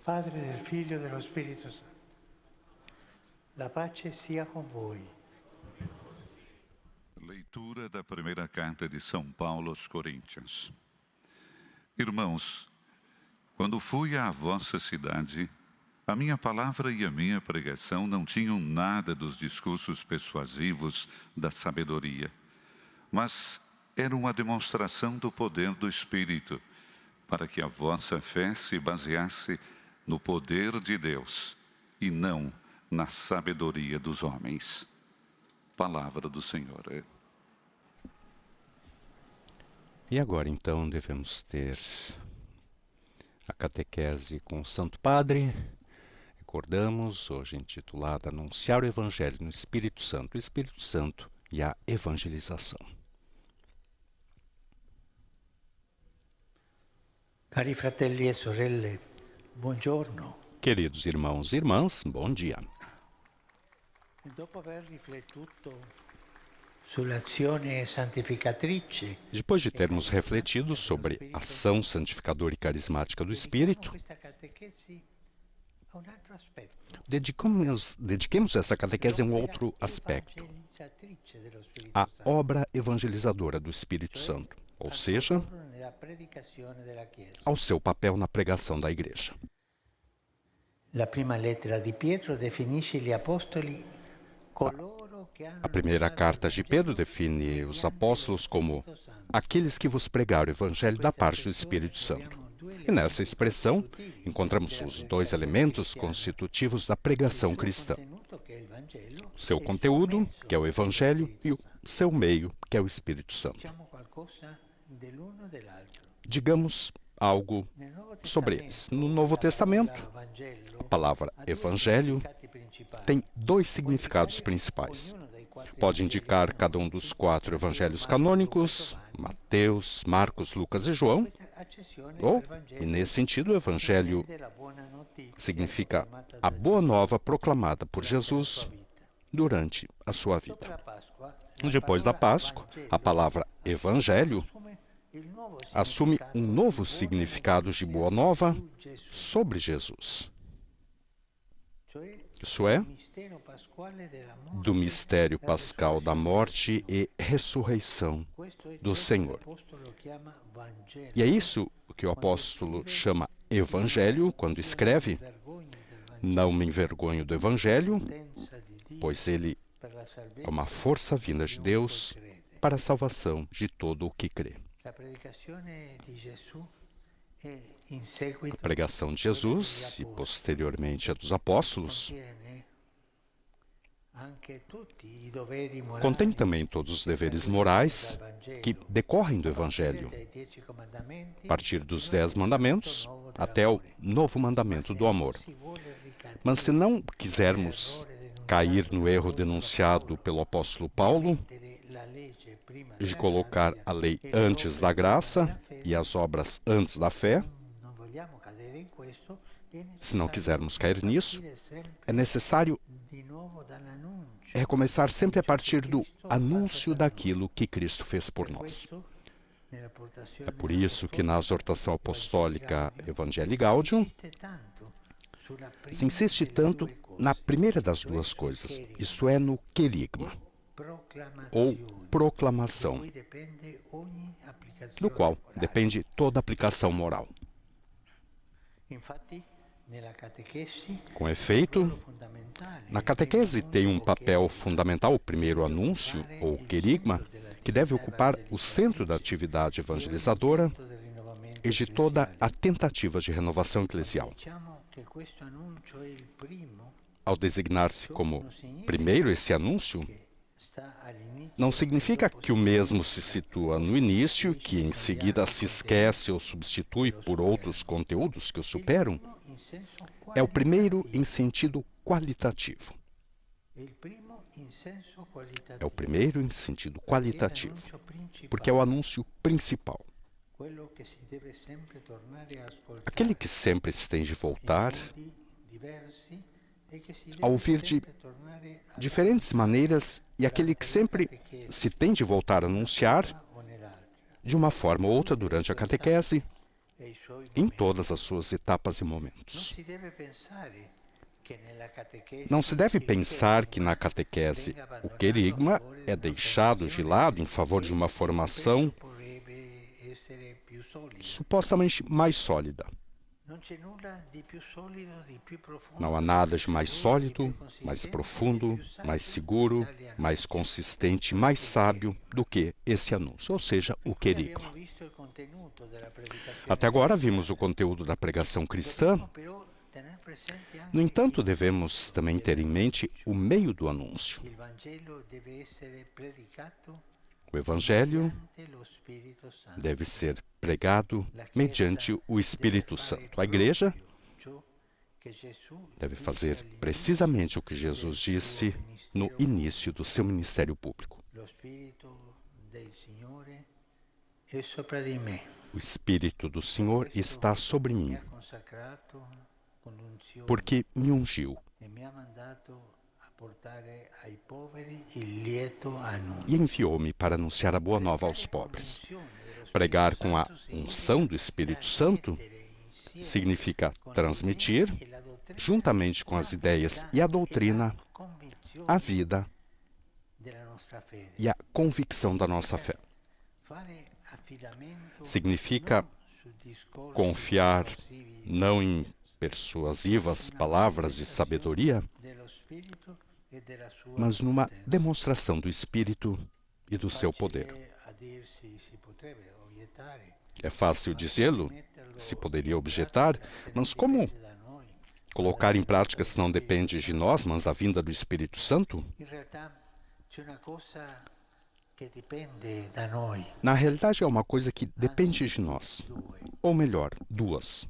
Padre, del Figlio e dello Spirito Santo. La pace sia con voi. Leitura da primeira carta de São Paulo aos Coríntios. Irmãos, quando fui à vossa cidade, a minha palavra e a minha pregação não tinham nada dos discursos persuasivos da sabedoria, mas era uma demonstração do poder do Espírito, para que a vossa fé se baseasse no poder de Deus e não na sabedoria dos homens. Palavra do Senhor. E agora, então, devemos ter a catequese com o Santo Padre. Recordamos, hoje intitulada Anunciar o Evangelho no Espírito Santo, o Espírito Santo e a Evangelização. Cari fratelli e sorelle, buongiorno. Queridos irmãos e irmãs, bom dia. Dopo aver riflettuto sull'azione santificatrice, Depois de termos refletido sobre a ação santificadora e carismática do Espírito, questa catechesi a un altro aspetto. dediquemos essa catequese a um outro aspecto, Evangelizzatrice dello Spirito a Santo, obra evangelizadora do Espírito Santo, ou seja, nella predicazione della Chiesa. ao seu papel na pregação da Igreja. La prima lettera di Pietro definisce gli apostoli coloro che hanno A primeira carta de Pedro define os apóstolos como aqueles que vos pregaram o Evangelho da parte do Espírito Santo. E nessa expressão encontramos os dois elementos constitutivos da pregação cristã: o seu conteúdo, que é o Evangelho, e o seu meio, que é o Espírito Santo. Diciamo qualcosa dell'uno dell'altro. Digamos algo sobre eles. No Novo Testamento, a palavra Evangelho tem dois significados principais. Pode indicar cada um dos 4 evangelhos canônicos, Mateus, Marcos, Lucas e João, ou, e nesse sentido, o Evangelho significa a boa nova proclamada por Jesus durante a sua vida. Depois da Páscoa, a palavra Evangelho assume um novo significado de boa nova sobre Jesus. Isso é, do mistério pascal da morte e ressurreição do Senhor. E é isso que o apóstolo chama Evangelho quando escreve: não me envergonho do Evangelho, pois ele é uma força vinda de Deus para a salvação de todo o que crê. A pregação de Jesus e posteriormente a dos apóstolos contém também todos os deveres morais que decorrem do Evangelho, a partir dos 10 mandamentos até o novo mandamento do amor. Mas se não quisermos cair no erro denunciado pelo apóstolo Paulo, de colocar a lei antes da graça e as obras antes da fé, se não quisermos cair nisso, é necessário recomeçar sempre a partir do anúncio daquilo que Cristo fez por nós. É por isso que na exortação apostólica Evangelii Gaudium se insiste tanto na primeira das duas coisas, isto é, no querigma, ou proclamação, do qual depende toda aplicação moral. Com efeito, na catequese tem um papel fundamental o primeiro anúncio, ou querigma, que deve ocupar o centro da atividade evangelizadora e de toda a tentativa de renovação eclesial. Ao designar-se como primeiro esse anúncio, não significa que o mesmo se situa no início, que em seguida se esquece ou substitui por outros conteúdos que o superam. É o primeiro em sentido qualitativo. É o primeiro em sentido qualitativo, porque é o anúncio principal. Aquele que sempre se tem de voltar a ouvir de diferentes maneiras e aquele que sempre se tem de voltar a anunciar de uma forma ou outra durante a catequese em todas as suas etapas e momentos. Não se deve pensar que na catequese o querigma é deixado de lado em favor de uma formação supostamente mais sólida. Não há nada de mais sólido, mais profundo, mais seguro, mais consistente, mais sábio do que esse anúncio, ou seja, o querigma. Até agora vimos o conteúdo da pregação cristã. No entanto, devemos também ter em mente o meio do anúncio. O Evangelho deve ser pregado mediante o Espírito Santo. A Igreja deve fazer precisamente o que Jesus disse no início do seu ministério público. O Espírito do Senhor está sobre mim, porque me ungiu e enviou-me para anunciar a boa nova aos pobres. Pregar com a unção do Espírito Santo significa transmitir, juntamente com as ideias e a doutrina, a vida e a convicção da nossa fé. Significa confiar não em persuasivas palavras de sabedoria, mas numa demonstração do Espírito e do seu poder. É fácil dizê-lo, se poderia objetar, mas como colocar em prática se não depende de nós, mas da vinda do Espírito Santo? Na realidade, é uma coisa que depende de nós, ou melhor, duas.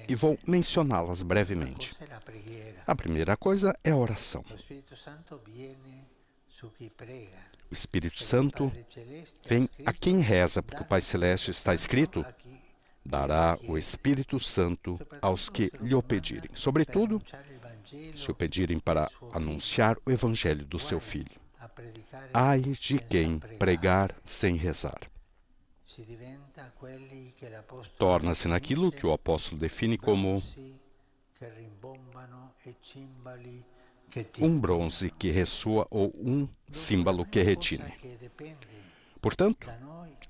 E vou mencioná-las brevemente. A primeira coisa é a oração. O Espírito Santo vem a quem reza, porque o Pai Celeste está escrito: dará o Espírito Santo aos que lhe o pedirem. Sobretudo, se o pedirem para anunciar o Evangelho do seu Filho. Ai de quem pregar sem rezar. Torna-se naquilo que o apóstolo define como um bronze que ressoa ou um símbolo que retine. Portanto,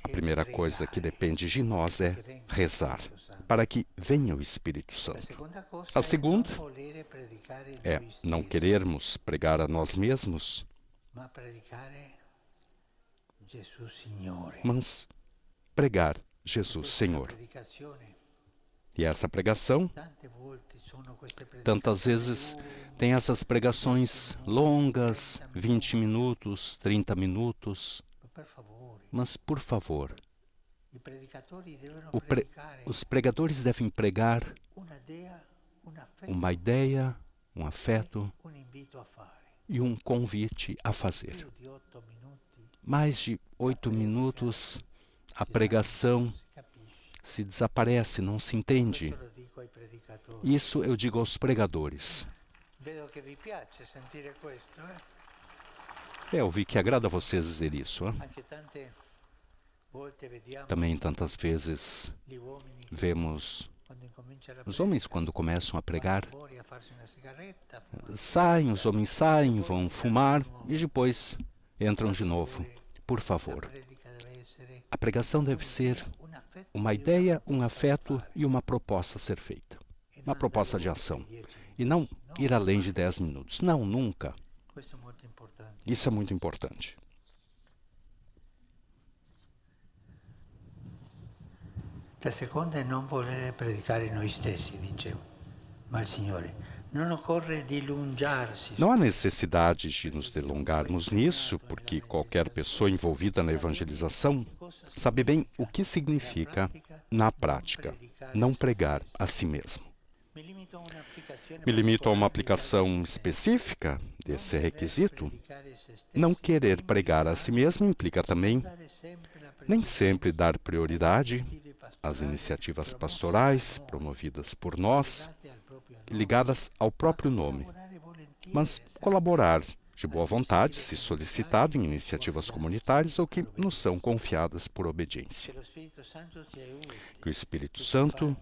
a primeira coisa que depende de nós é rezar, para que venha o Espírito Santo. A segunda é não querermos pregar a nós mesmos, mas pregar Jesus Senhor. E essa pregação, tantas vezes, tem essas pregações longas, 20 minutos, 30 minutos. Mas, por favor, os pregadores devem pregar uma ideia, um afeto e um convite a fazer. Mais de 8 minutos, a pregação se desaparece, não se entende. Isso eu digo aos pregadores. Eu vi que agrada a vocês dizer isso. Também tantas vezes vemos os homens, quando começam a pregar, os homens saem, vão fumar e depois entram de novo. Por favor, a pregação deve ser uma ideia, um afeto e uma proposta a ser feita. Uma proposta de ação. E não ir além de 10 minutos. Não, nunca. Isso é muito importante. La seconda è non volere predicare noi stessi, dicevo, ma il Signore. Non occorre dilungarsi. Não há necessidade de nos delongarmos nisso, porque qualquer pessoa envolvida na evangelização sabe bem o que significa, na prática, não pregar a si mesmo. Me limito a uma aplicação específica desse requisito. Não querer pregar a si mesmo implica também nem sempre dar prioridade às iniciativas pastorais promovidas por nós, ligadas ao próprio nome, mas colaborar de boa vontade, se solicitado em iniciativas comunitárias ou que nos são confiadas por obediência. Que o Espírito Santo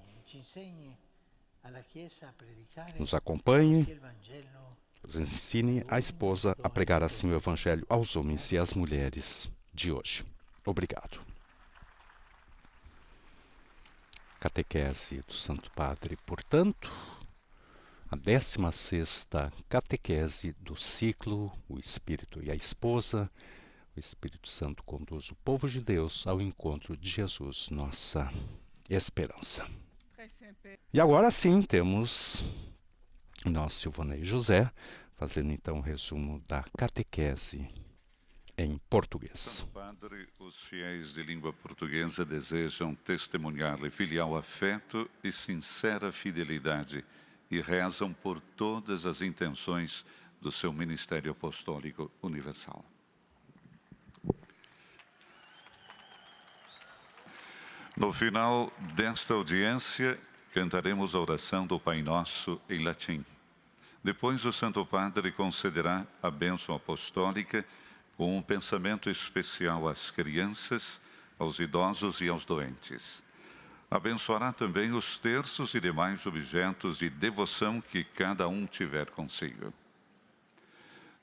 nos acompanhe, nos ensine a esposa a pregar assim o Evangelho aos homens e às mulheres de hoje. Obrigado. Catequese do Santo Padre, portanto, a 16ª catequese do ciclo O Espírito e a Esposa. O Espírito Santo conduz o povo de Deus ao encontro de Jesus, nossa esperança. E agora sim temos nosso Silvanei José, fazendo então o resumo da catequese em português. Santo Padre, os fiéis de língua portuguesa desejam testemunhar-lhe filial afeto e sincera fidelidade e rezam por todas as intenções do seu ministério apostólico universal. No final desta audiência, cantaremos a oração do Pai Nosso em latim. Depois, o Santo Padre concederá a bênção apostólica com um pensamento especial às crianças, aos idosos e aos doentes. Abençoará também os terços e demais objetos de devoção que cada um tiver consigo.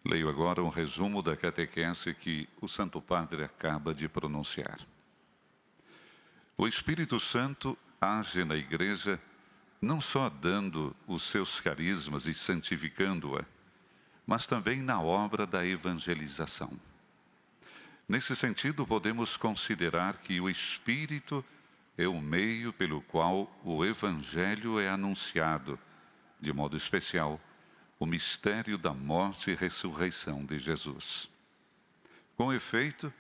Leio agora um resumo da catequese que o Santo Padre acaba de pronunciar. O Espírito Santo age na Igreja não só dando os seus carismas e santificando-a, mas também na obra da evangelização. Nesse sentido, podemos considerar que o Espírito é o meio pelo qual o Evangelho é anunciado, de modo especial, o mistério da morte e ressurreição de Jesus. Com efeito,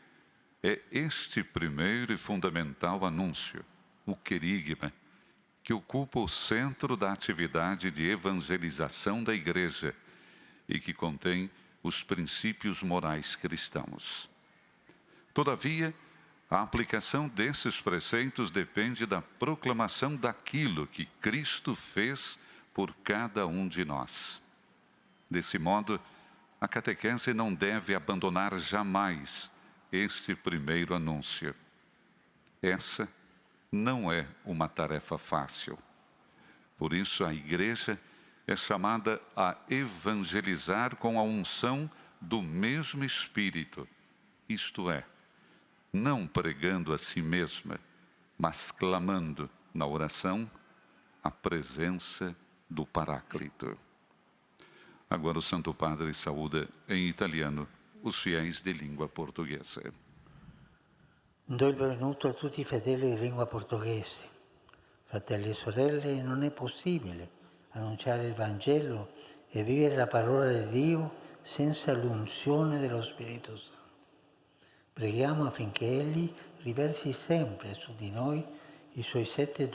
é este primeiro e fundamental anúncio, o querigma, que ocupa o centro da atividade de evangelização da Igreja e que contém os princípios morais cristãos. Todavia, a aplicação desses preceitos depende da proclamação daquilo que Cristo fez por cada um de nós. Desse modo, a catequese não deve abandonar jamais este primeiro anúncio. Essa não é uma tarefa fácil. Por isso, a Igreja é chamada a evangelizar com a unção do mesmo Espírito, isto é, não pregando a si mesma, mas clamando na oração a presença do Paráclito. Agora o Santo Padre saúda em italiano os fiéis de língua portuguesa. Do il benvenuto a tutti i fedeli di lingua portoghese. Fratelli e sorelle, non è possibile annunciare il Vangelo e vivere la parola di Dio senza l'unzione dello Spirito Santo. Preghiamo affinché Egli riversi sempre su di noi i suoi 7